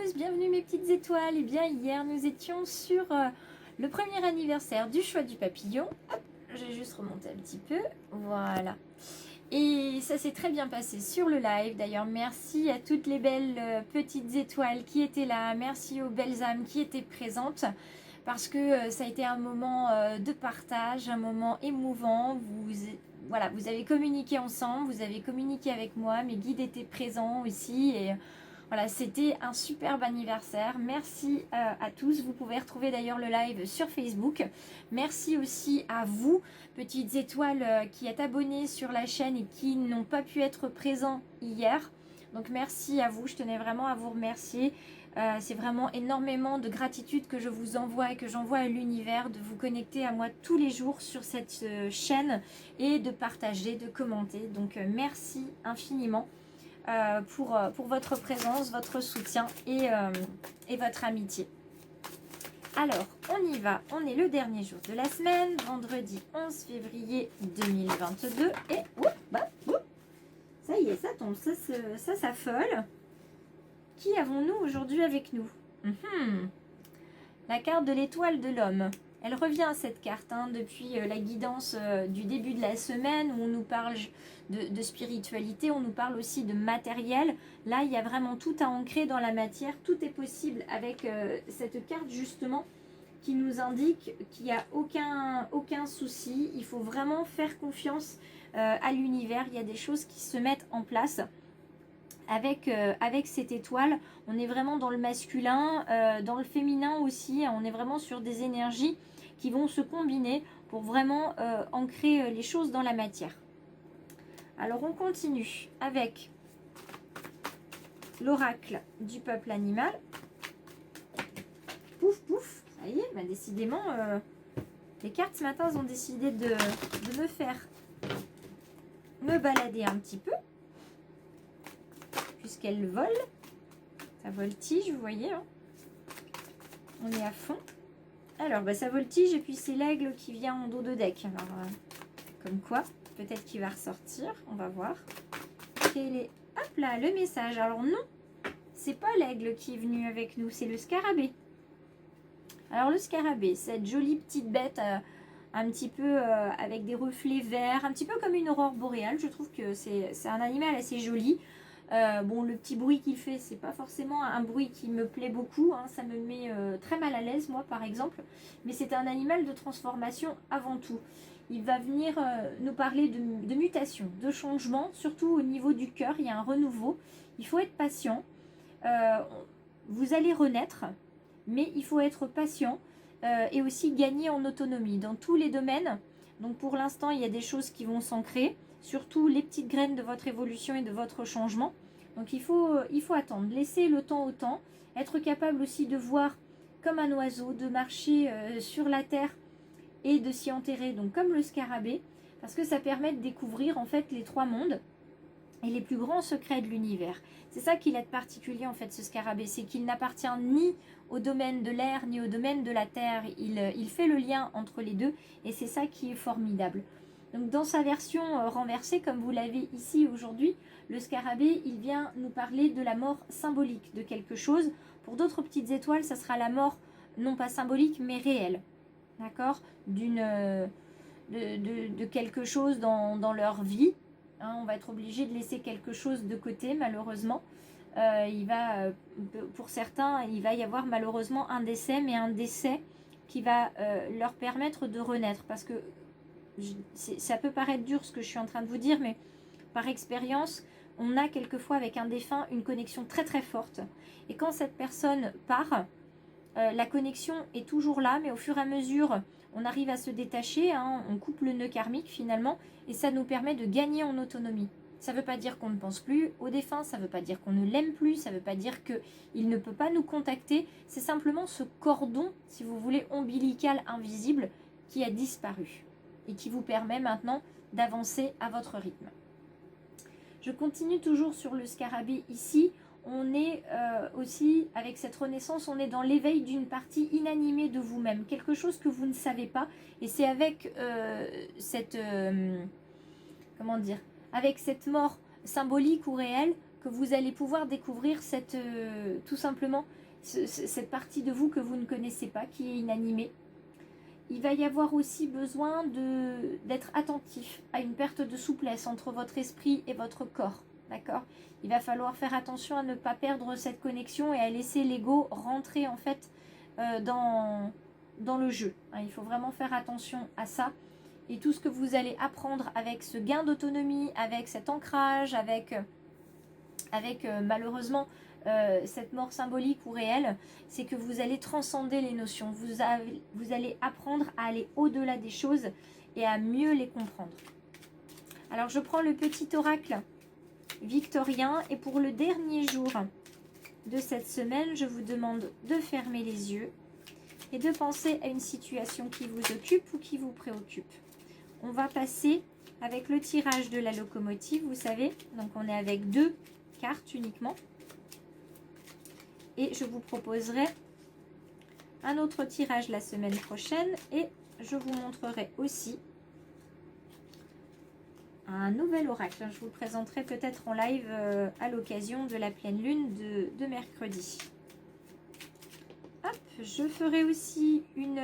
tous, bienvenue mes petites étoiles. Et bien hier nous étions sur le premier anniversaire du choix du papillon. Hop, je vais juste remonter un petit peu, voilà. Et ça s'est très bien passé sur le live. D'ailleurs merci à toutes les belles petites étoiles qui étaient là, merci aux belles âmes qui étaient présentes. Parce que ça a été un moment de partage, un moment émouvant. Voilà, vous avez communiqué ensemble, vous avez communiqué avec moi, mes guides étaient présents aussi. Et voilà, c'était un superbe anniversaire. Merci à tous. Vous pouvez retrouver d'ailleurs le live sur Facebook. Merci aussi à vous, petites étoiles qui êtes abonnées sur la chaîne et qui n'ont pas pu être présents hier. Donc merci à vous, je tenais vraiment à vous remercier. C'est vraiment énormément de gratitude que je vous envoie et que j'envoie à l'univers de vous connecter à moi tous les jours sur cette chaîne et de partager, de commenter. Donc merci infiniment pour votre présence, votre soutien et votre amitié. Alors, on y va. On est le dernier jour de la semaine, vendredi 11 février 2022. Et ça y est, ça tombe, ça s'affole. Qui avons-nous aujourd'hui avec nous? La carte de l'étoile de l'homme. Elle revient cette carte depuis la guidance du début de la semaine où on nous parle de spiritualité, on nous parle aussi de matériel. Là, il y a vraiment tout à ancrer dans la matière. Tout est possible avec cette carte justement qui nous indique qu'il n'y a aucun souci. Il faut vraiment faire confiance à l'univers. Il y a des choses qui se mettent en place. Avec cette étoile, on est vraiment dans le masculin, dans le féminin aussi, on est vraiment sur des énergies qui vont se combiner pour vraiment ancrer les choses dans la matière. Alors on continue avec l'oracle du peuple animal. Pouf pouf, ça y est, bah décidément, les cartes ce matin ont décidé de me faire me balader un petit peu. Puisqu'elle vole, ça voltige, vous voyez, hein. On est à fond. Alors, bah, ça voltige et puis c'est l'aigle qui vient en dos de deck. Alors, comme quoi, peut-être qu'il va ressortir, on va voir. Quel est... Hop là, le message. Alors non, c'est pas l'aigle qui est venu avec nous, c'est le scarabée. Alors le scarabée, cette jolie petite bête, un petit peu avec des reflets verts, un petit peu comme une aurore boréale. Je trouve que c'est un animal assez joli. Bon, le petit bruit qu'il fait, c'est pas forcément un bruit qui me plaît beaucoup, hein, ça me met très mal à l'aise, moi par exemple, mais c'est un animal de transformation avant tout. Il va venir nous parler de mutation, de changement, surtout au niveau du cœur, il y a un renouveau. Il faut être patient, vous allez renaître, mais il faut être patient et aussi gagner en autonomie dans tous les domaines. Donc pour l'instant, il y a des choses qui vont s'ancrer, surtout les petites graines de votre évolution et de votre changement. Donc il faut attendre, laisser le temps au temps, être capable aussi de voir comme un oiseau, de marcher sur la terre et de s'y enterrer, donc comme le scarabée, parce que ça permet de découvrir en fait les trois mondes et les plus grands secrets de l'univers. C'est ça qu'il a de particulier en fait ce scarabée, c'est qu'il n'appartient ni au domaine de l'air ni au domaine de la terre, il fait le lien entre les deux et c'est ça qui est formidable. Donc dans sa version renversée, comme vous l'avez ici aujourd'hui, le scarabée, il vient nous parler de la mort symbolique de quelque chose. Pour d'autres petites étoiles, ça sera la mort non pas symbolique mais réelle. D'accord? De quelque chose dans leur vie. Hein, on va être obligé de laisser quelque chose de côté malheureusement. Pour certains, il va y avoir malheureusement un décès, mais un décès qui va leur permettre de renaître. Parce que ça peut paraître dur ce que je suis en train de vous dire, mais par expérience, on a quelquefois avec un défunt une connexion très très forte. Et quand cette personne part, la connexion est toujours là, mais au fur et à mesure, on arrive à se détacher, hein, on coupe le nœud karmique finalement, et ça nous permet de gagner en autonomie. Ça ne veut pas dire qu'on ne pense plus au défunt, ça ne veut pas dire qu'on ne l'aime plus, ça ne veut pas dire qu'il ne peut pas nous contacter. C'est simplement ce cordon, si vous voulez, ombilical invisible qui a disparu et qui vous permet maintenant d'avancer à votre rythme. Je continue toujours sur le scarabée ici. On est aussi, avec cette renaissance, on est dans l'éveil d'une partie inanimée de vous-même. Quelque chose que vous ne savez pas. Et c'est avec avec cette mort symbolique ou réelle que vous allez pouvoir découvrir tout simplement cette partie de vous que vous ne connaissez pas, qui est inanimée. Il va y avoir aussi besoin d'être attentif à une perte de souplesse entre votre esprit et votre corps. D'accord? Il va falloir faire attention à ne pas perdre cette connexion et à laisser l'ego rentrer en fait dans le jeu. Il faut vraiment faire attention à ça. Et tout ce que vous allez apprendre avec ce gain d'autonomie, avec cet ancrage, avec malheureusement cette mort symbolique ou réelle, c'est que vous allez transcender les notions. Vous allez apprendre à aller au-delà des choses et à mieux les comprendre. Alors je prends le petit oracle victorien et pour le dernier jour de cette semaine, je vous demande de fermer les yeux et de penser à une situation qui vous occupe ou qui vous préoccupe. On va passer avec le tirage de la locomotive, vous savez, donc on est avec 2 cartes uniquement. Et je vous proposerai un autre tirage la semaine prochaine et je vous montrerai aussi un nouvel oracle. Je vous le présenterai peut-être en live à l'occasion de la pleine lune de mercredi. Hop, je ferai aussi une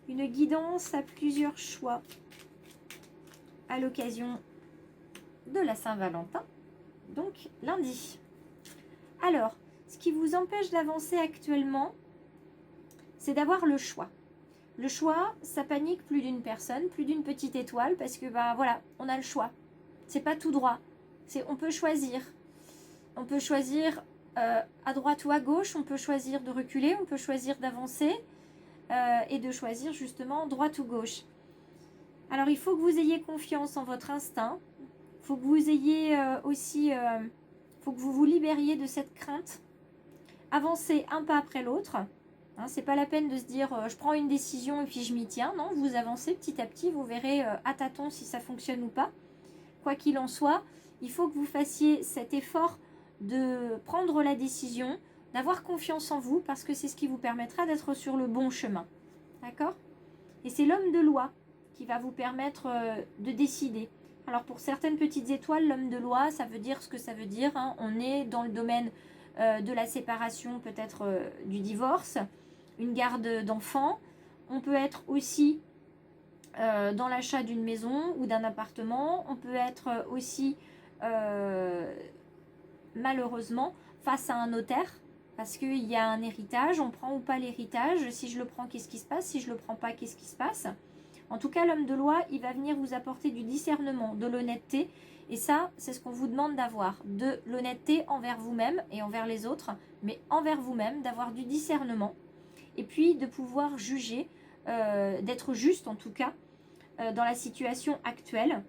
guidance à plusieurs choix à l'occasion de la Saint-Valentin, donc lundi. Alors, ce qui vous empêche d'avancer actuellement, c'est d'avoir le choix. Le choix, ça panique plus d'une personne, plus d'une petite étoile, parce que voilà, on a le choix. C'est pas tout droit. On peut choisir. On peut choisir à droite ou à gauche, on peut choisir de reculer, on peut choisir d'avancer et de choisir justement droite ou gauche. Alors il faut que vous ayez confiance en votre instinct. Il faut que vous ayez aussi... faut que vous vous libériez de cette crainte. Avancez un pas après l'autre. C'est pas la peine de se dire je prends une décision et puis je m'y tiens. Non, vous avancez petit à petit, vous verrez à tâtons si ça fonctionne ou pas. Quoi qu'il en soit, il faut que vous fassiez cet effort de prendre la décision, d'avoir confiance en vous parce que c'est ce qui vous permettra d'être sur le bon chemin. D'accord? Et c'est l'homme de loi qui va vous permettre de décider. Alors pour certaines petites étoiles, l'homme de loi, ça veut dire ce que ça veut dire. On est dans le domaine de la séparation, peut-être du divorce, une garde d'enfants. On peut être aussi dans l'achat d'une maison ou d'un appartement. On peut être aussi malheureusement face à un notaire parce qu'il y a un héritage. On prend ou pas l'héritage? Si je le prends, qu'est-ce qui se passe? Si je le prends pas, qu'est-ce qui se passe? En tout cas, l'homme de loi, il va venir vous apporter du discernement, de l'honnêteté. Et ça, c'est ce qu'on vous demande d'avoir. De l'honnêteté envers vous-même et envers les autres, mais envers vous-même, d'avoir du discernement. Et puis, de pouvoir juger, d'être juste en tout cas, dans la situation actuelle.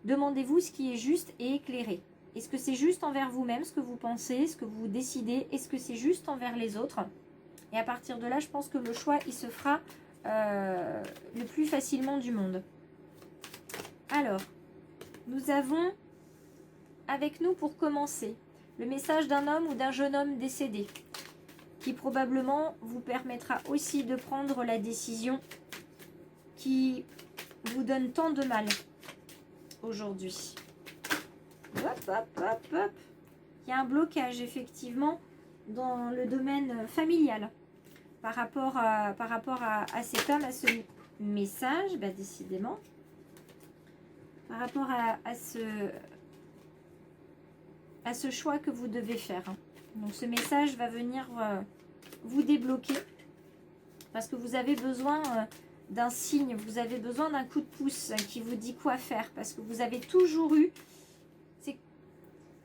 Demandez-vous ce qui est juste et éclairé. Est-ce que c'est juste envers vous-même, ce que vous pensez, ce que vous décidez? Est-ce que c'est juste envers les autres? Et à partir de là, je pense que le choix, il se fera le plus facilement du monde. Alors, nous avons avec nous pour commencer le message d'un homme ou d'un jeune homme décédé qui probablement vous permettra aussi de prendre la décision qui vous donne tant de mal aujourd'hui. Hop, hop, hop, hop. Il y a un blocage effectivement dans le domaine familial par rapport à cet homme, à ce message, décidément, par rapport à ce choix que vous devez faire. Donc ce message va venir vous débloquer parce que vous avez besoin d'un signe, vous avez besoin d'un coup de pouce qui vous dit quoi faire parce que vous avez toujours eu, c'est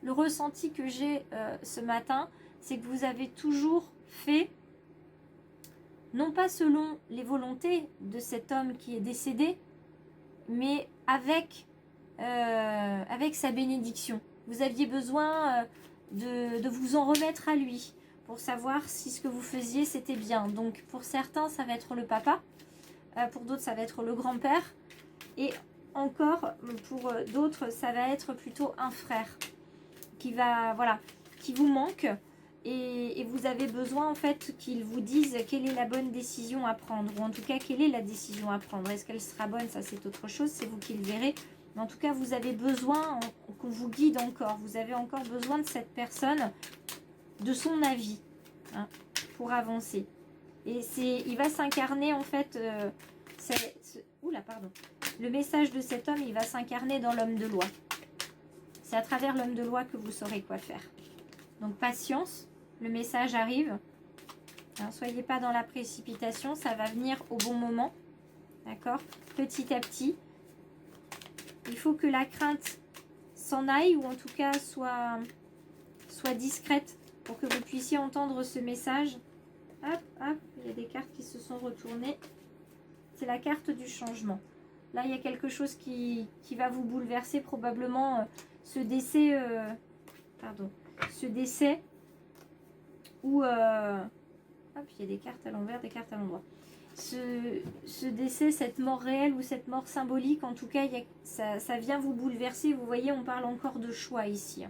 le ressenti que j'ai ce matin, c'est que vous avez toujours fait non pas selon les volontés de cet homme qui est décédé, mais avec sa bénédiction. Vous aviez besoin de vous en remettre à lui pour savoir si ce que vous faisiez c'était bien. Donc pour certains ça va être le papa, pour d'autres ça va être le grand-père et encore pour d'autres ça va être plutôt un frère qui vous manque et vous avez besoin en fait qu'il vous dise quelle est la bonne décision à prendre ou en tout cas quelle est la décision à prendre. Est-ce qu'elle sera bonne? Ça c'est autre chose, c'est vous qui le verrez. Mais en tout cas, vous avez besoin qu'on vous guide encore. Vous avez encore besoin de cette personne, de son avis, hein, pour avancer. Et il va s'incarner en fait, oula, pardon. Le message de cet homme, il va s'incarner dans l'homme de loi. C'est à travers l'homme de loi que vous saurez quoi faire. Donc patience, le message arrive. Ne soyez pas dans la précipitation, ça va venir au bon moment. D'accord? Petit à petit. Il faut que la crainte s'en aille, ou en tout cas soit discrète, pour que vous puissiez entendre ce message. Hop, hop, il y a des cartes qui se sont retournées. C'est la carte du changement. Là, il y a quelque chose qui va vous bouleverser, probablement ce décès, ou... hop, il y a des cartes à l'envers, des cartes à l'endroit. Ce décès, cette mort réelle ou cette mort symbolique, en tout cas, ça vient vous bouleverser. Vous voyez, on parle encore de choix ici.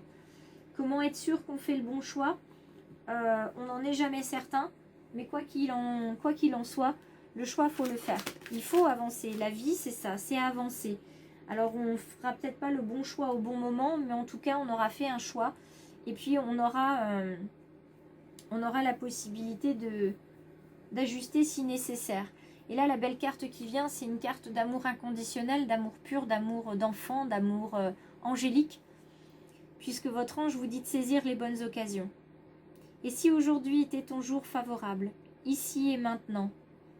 Comment être sûr qu'on fait le bon choix? On n'en est jamais certain, mais quoi qu'il en soit, le choix, il faut le faire. Il faut avancer. La vie, c'est ça, c'est avancer. Alors, on ne fera peut-être pas le bon choix au bon moment, mais en tout cas, on aura fait un choix. Et puis, on aura la possibilité d'ajuster si nécessaire. Et là, la belle carte qui vient, c'est une carte d'amour inconditionnel, d'amour pur, d'amour d'enfant, d'amour angélique, puisque votre ange vous dit de saisir les bonnes occasions. Et si aujourd'hui était ton jour favorable, ici et maintenant,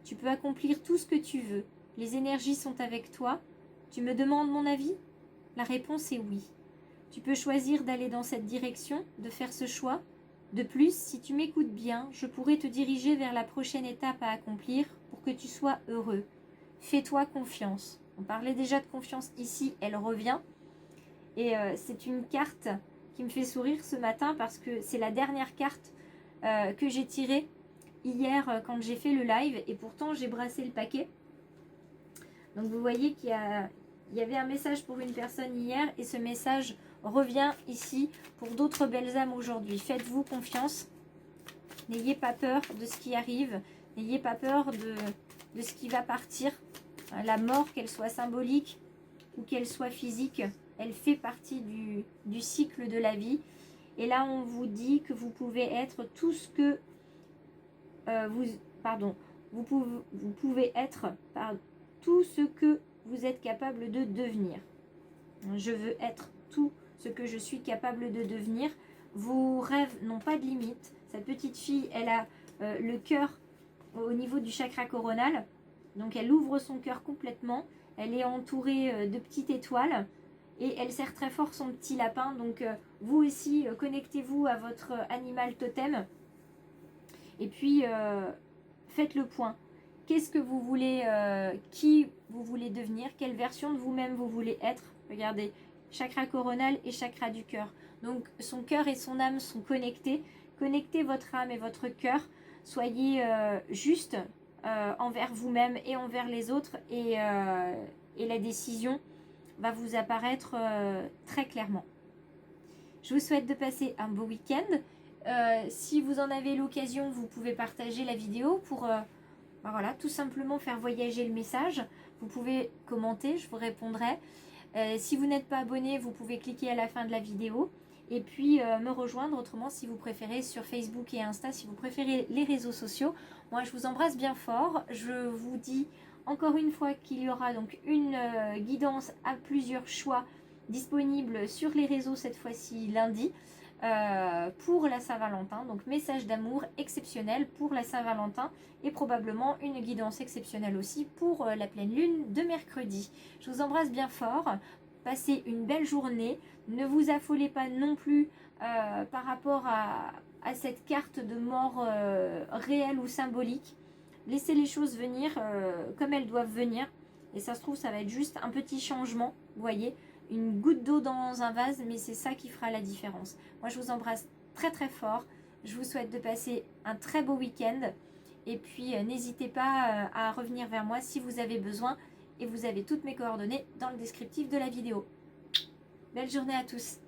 tu peux accomplir tout ce que tu veux. Les énergies sont avec toi. Tu me demandes mon avis? La réponse est oui. Tu peux choisir d'aller dans cette direction, de faire ce choix. De plus, si tu m'écoutes bien, je pourrai te diriger vers la prochaine étape à accomplir pour que tu sois heureux. Fais-toi confiance. On parlait déjà de confiance ici, elle revient. Et c'est une carte qui me fait sourire ce matin parce que c'est la dernière carte que j'ai tirée hier quand j'ai fait le live. Et pourtant, j'ai brassé le paquet. Donc vous voyez qu'il y avait un message pour une personne hier et ce message revient ici pour d'autres belles âmes aujourd'hui. Faites-vous confiance. N'ayez pas peur de ce qui arrive. N'ayez pas peur de ce qui va partir. La mort, qu'elle soit symbolique ou qu'elle soit physique, elle fait partie du cycle de la vie. Et là, on vous dit que vous pouvez être tout ce que vous pouvez être tout ce que vous êtes capable de devenir. Je veux être tout ce que je suis capable de devenir. Vos rêves n'ont pas de limite. Cette petite fille, elle a le cœur au niveau du chakra coronal. Donc elle ouvre son cœur complètement. Elle est entourée de petites étoiles. Et elle serre très fort son petit lapin. Donc vous aussi, connectez-vous à votre animal totem. Et puis, faites le point. Qu'est-ce que vous voulez, qui vous voulez devenir? Quelle version de vous-même vous voulez être? Regardez, chakra coronal et chakra du cœur. Donc, son cœur et son âme sont connectés. Connectez votre âme et votre cœur. Soyez juste envers vous-même et envers les autres. Et la décision va vous apparaître très clairement. Je vous souhaite de passer un beau week-end. Si vous en avez l'occasion, vous pouvez partager la vidéo pour voilà, tout simplement faire voyager le message. Vous pouvez commenter, je vous répondrai. Si vous n'êtes pas abonné, vous pouvez cliquer à la fin de la vidéo. Et puis me rejoindre autrement si vous préférez sur Facebook et Insta, si vous préférez les réseaux sociaux. Moi, je vous embrasse bien fort. Je vous dis encore une fois qu'il y aura donc une guidance à plusieurs choix disponible sur les réseaux cette fois-ci lundi. Pour la Saint-Valentin, donc message d'amour exceptionnel pour la Saint-Valentin et probablement une guidance exceptionnelle aussi pour la pleine lune de mercredi. Je vous embrasse bien fort, passez une belle journée, ne vous affolez pas non plus par rapport à cette carte de mort réelle ou symbolique. Laissez les choses venir comme elles doivent venir et ça se trouve ça va être juste un petit changement, vous voyez, une goutte d'eau dans un vase, mais c'est ça qui fera la différence. Moi, je vous embrasse très très fort. Je vous souhaite de passer un très beau week-end. Et puis, n'hésitez pas à revenir vers moi si vous avez besoin. Et vous avez toutes mes coordonnées dans le descriptif de la vidéo. Belle journée à tous.